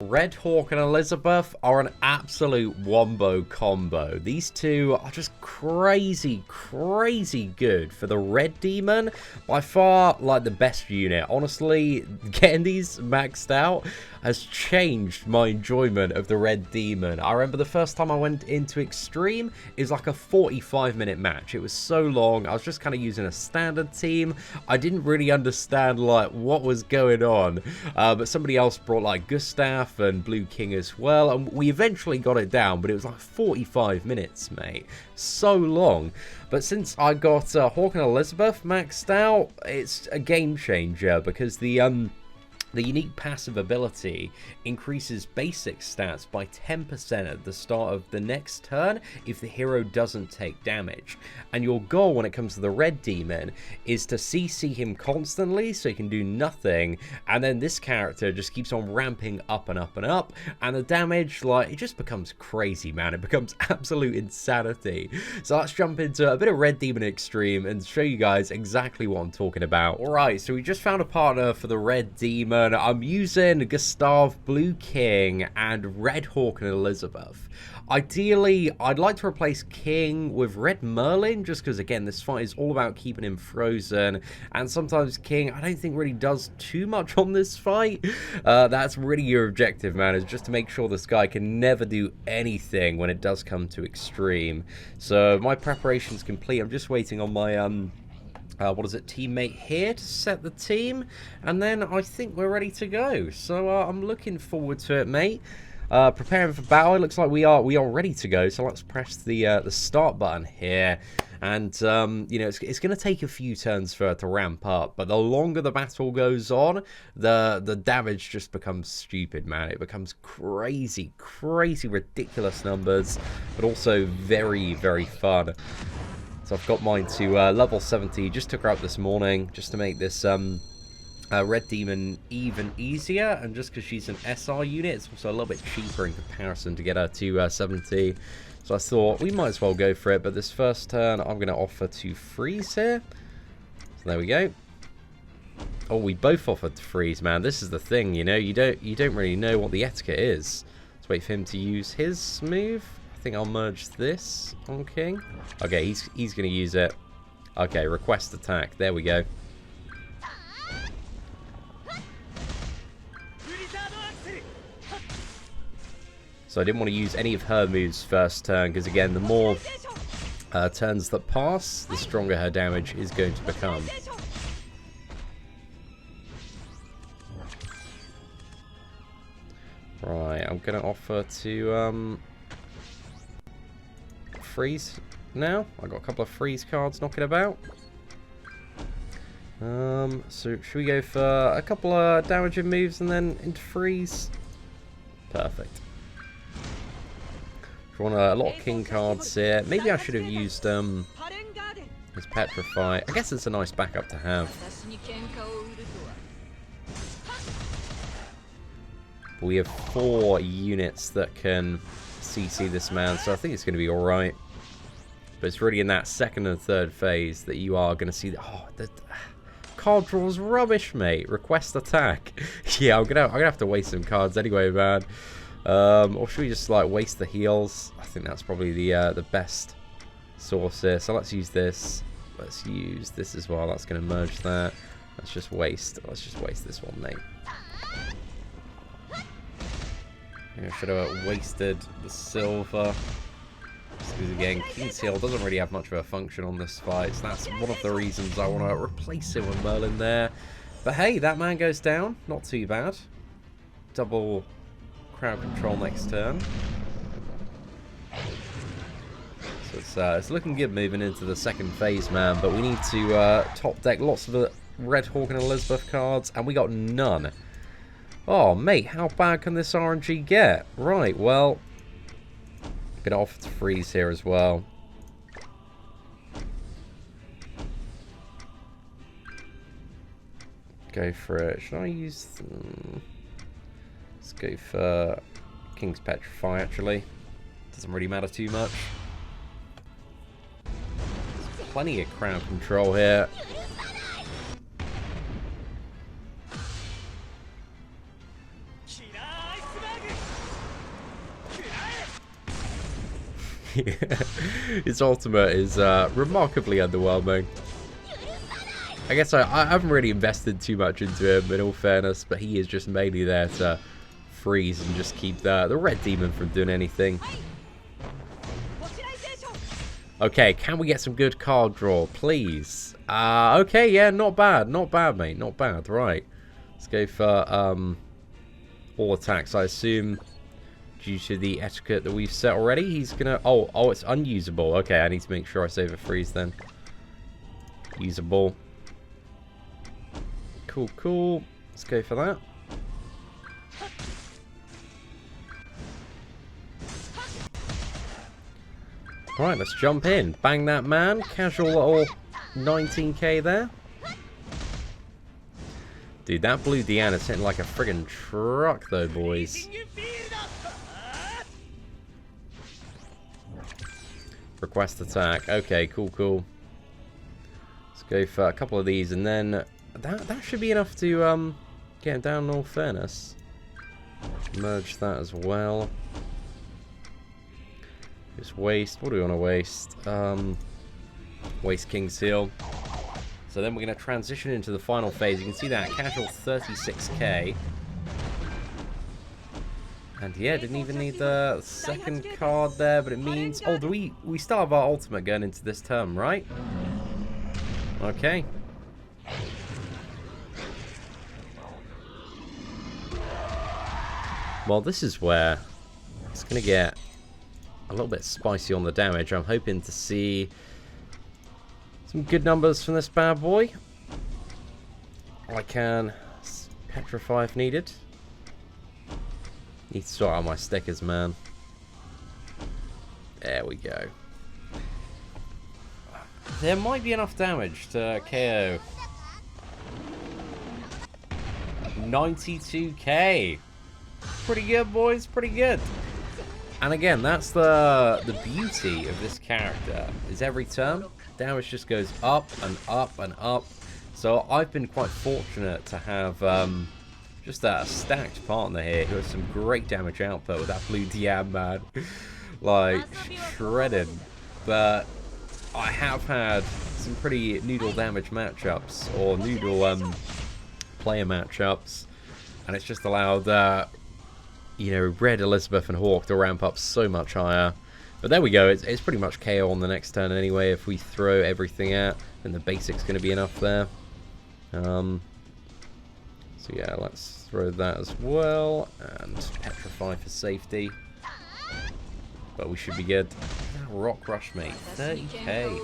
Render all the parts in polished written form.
Red Hawk and Elizabeth are an absolute wombo combo. These two are just crazy good for the Red Demon. By far, like, the best unit. Honestly, getting these maxed out has changed my enjoyment of the Red Demon. I remember the first time I went into Extreme, it was like a 45-minute match. It was so long. I was just kind of using a standard team. I didn't really understand, like, what was going on. But somebody else brought, like, Gustav and Blue King as well, and we eventually got it down, but it was like 45 minutes, mate. So long. But since I got Hawk and Elizabeth maxed out, it's a game changer, because the unique passive ability increases basic stats by 10% at the start of the next turn if the hero doesn't take damage. And your goal when it comes to the Red Demon is to CC him constantly so he can do nothing, and then this character just keeps on ramping up and up and up, and the damage, like, it just becomes crazy, man. It becomes absolute insanity. So let's jump into a bit of Red Demon Extreme and show you guys exactly what I'm talking about. Alright, so we just found a partner for the Red Demon. I'm using Gustav, Blue King, and Red Hawk and Elizabeth. Ideally, I'd like to replace King with Red Merlin, just because, again, this fight is all about keeping him frozen, and sometimes King, I don't think, really does too much on this fight. That's really your objective, man, is just to make sure this guy can never do anything when it does come to Extreme. So my preparation's complete. I'm just waiting on my teammate here to set the team, and then I think we're ready to go. So I'm looking forward to it, mate. Preparing for battle. It looks like we are ready to go. So let's press the start button here, and you know, it's going to take a few turns for it to ramp up. But the longer the battle goes on, the damage just becomes stupid, man. It becomes crazy, ridiculous numbers, but also very fun. So I've got mine to level 70, just took her up this morning, just to make this Red Demon even easier, and just because she's an SR unit, it's also a little bit cheaper in comparison to get her to 70. So I thought we might as well go for it, but this first turn I'm going to offer to freeze here. So there we go. Oh, we both offered to freeze, man. This is the thing, you know, you don't really know what the etiquette is. Let's wait for him to use his move. I think I'll merge this on King. Okay, he's going to use it. Okay, request attack. There we go. So I didn't want to use any of her moves first turn, because again, the more turns that pass, the stronger her damage is going to become. Right, I'm going to offer to freeze now. I got a couple of freeze cards knocking about. So should we go for a couple of damaging moves and then into freeze? Perfect. We want a lot of King cards here. Maybe I should have used his Petrify. I guess it's a nice backup to have. But we have 4 units that can CC this man, so I think it's going to be alright. But it's really in that second and third phase that you are going to see the card draw's rubbish, mate. Request attack. Yeah, I'm gonna have to waste some cards anyway, man. Or should we just, like, waste the heals? I think that's probably the best source here. So let's use this. Let's use this as well. That's going to merge that. Let's just waste this one, mate. I should have wasted the silver. Because again, King's Heal doesn't really have much of a function on this fight. So that's one of the reasons I want to replace it with Merlin there. But hey, that man goes down. Not too bad. Double crowd control next turn. So it's looking good moving into the second phase, man. But we need to top deck lots of the Red Hawk and Elizabeth cards, and we got none. Oh, mate, how bad can this RNG get? Right, well, I'm gonna offer to freeze here as well. Go for it. Should I use... Let's go for King's Petrify, actually. Doesn't really matter too much. There's plenty of crowd control here. His ultimate is remarkably underwhelming. I guess I haven't really invested too much into him, in all fairness, but he is just mainly there to freeze and just keep the red demon from doing anything. Okay, can we get some good card draw, please? Okay, yeah, not bad, mate, not bad. Right, let's go for all attacks. I assume due to the etiquette that we've set already, he's gonna. Oh, it's unusable. Okay, I need to make sure I save a freeze then. Usable. Cool. Let's go for that. Right, let's jump in. Bang that man. Casual little 19k there. Dude, that blue Diana's hitting like a friggin' truck though, boys. Request attack. Okay, cool. Let's go for a couple of these, and then that should be enough to get him down, in all fairness. Merge that as well. Just waste. What do we want to waste? Waste King's Seal. So then we're going to transition into the final phase. You can see that casual 36k. And yeah, didn't even need the second card there, but it means... Oh, do we still have our ultimate going into this turn, right? Okay. Well, this is where it's going to get a little bit spicy on the damage. I'm hoping to see some good numbers from this bad boy. I can petrify if needed. Need to sort out my stickers, man. There we go. There might be enough damage to KO. 92k. Pretty good, boys. Pretty good. And again, that's the beauty of this character. Is every turn, damage just goes up and up and up. So I've been quite fortunate to have just a stacked partner here who has some great damage output with that blue DM, man. Like, shredded. But I have had some pretty noodle damage matchups, or noodle player matchups, and it's just allowed you know, Red, Elizabeth and Hawk to ramp up so much higher. But there we go, it's pretty much KO on the next turn anyway. If we throw everything out, then the basic's going to be enough there. So yeah, let's throw that as well, and petrify for safety. But we should be good. Rock Rush, mate, 30k.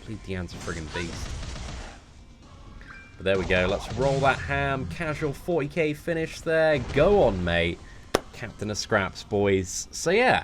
Bleed Deanne's a friggin' beast. But there we go, let's roll that ham. Casual 40k finish there. Go on, mate. Captain of Scraps, boys. So yeah,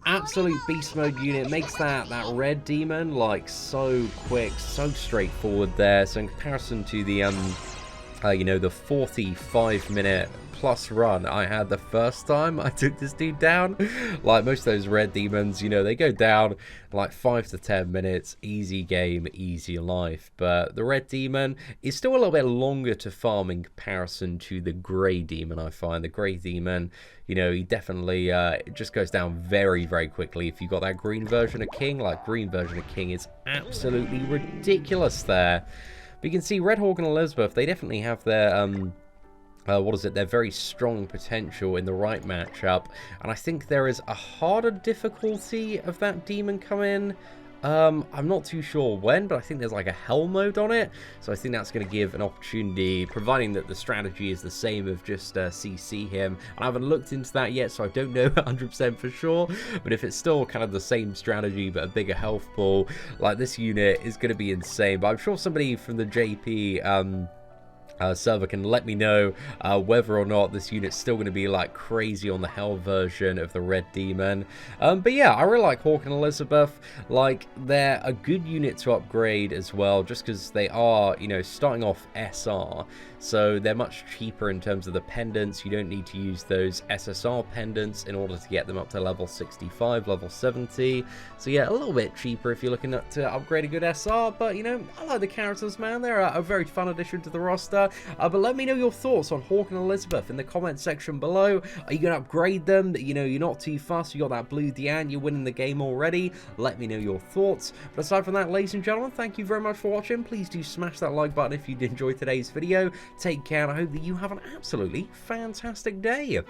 absolute beast mode unit. Makes that red demon like so quick, so straightforward there. So in comparison to the you know, the 45-minute plus run I had the first time I took this dude down, like most of those red demons, you know, they go down like 5 to 10 minutes, easy game, easy life. But the red demon is still a little bit longer to farm in comparison to the grey demon. I find the grey demon, you know, he definitely it just goes down very, very quickly if you got that green version of King. Like, green version of King is absolutely ridiculous there. But you can see Red Hawk and Elizabeth, they definitely have their what is it, their very strong potential in the right matchup. And I think there is a harder difficulty of that demon coming. I'm not too sure when, but I think there's like a hell mode on it. So I think that's going to give an opportunity, providing that the strategy is the same of just CC him. And I haven't looked into that yet, so I don't know 100% for sure. But if it's still kind of the same strategy, but a bigger health pool, like, this unit is going to be insane. But I'm sure somebody from the JP server can let me know whether or not this unit's still going to be like crazy on the hell version of the red demon. But yeah, I really like Hawk and Elizabeth. Like, they're a good unit to upgrade as well, just because they are, you know, starting off SR. so they're much cheaper in terms of the pendants. You don't need to use those SSR pendants in order to get them up to level 65, level 70. So yeah, a little bit cheaper if you're looking to upgrade a good SR, but you know, I like the characters, man. They're a very fun addition to the roster. But let me know your thoughts on Hawk and Elizabeth in the comment section below. Are you going to upgrade them? You know, you're not too fast, you got that blue Diane, you're winning the game already. Let me know your thoughts. But aside from that, ladies and gentlemen, thank you very much for watching. Please do smash that like button if you did enjoy today's video. Take care, and I hope that you have an absolutely fantastic day.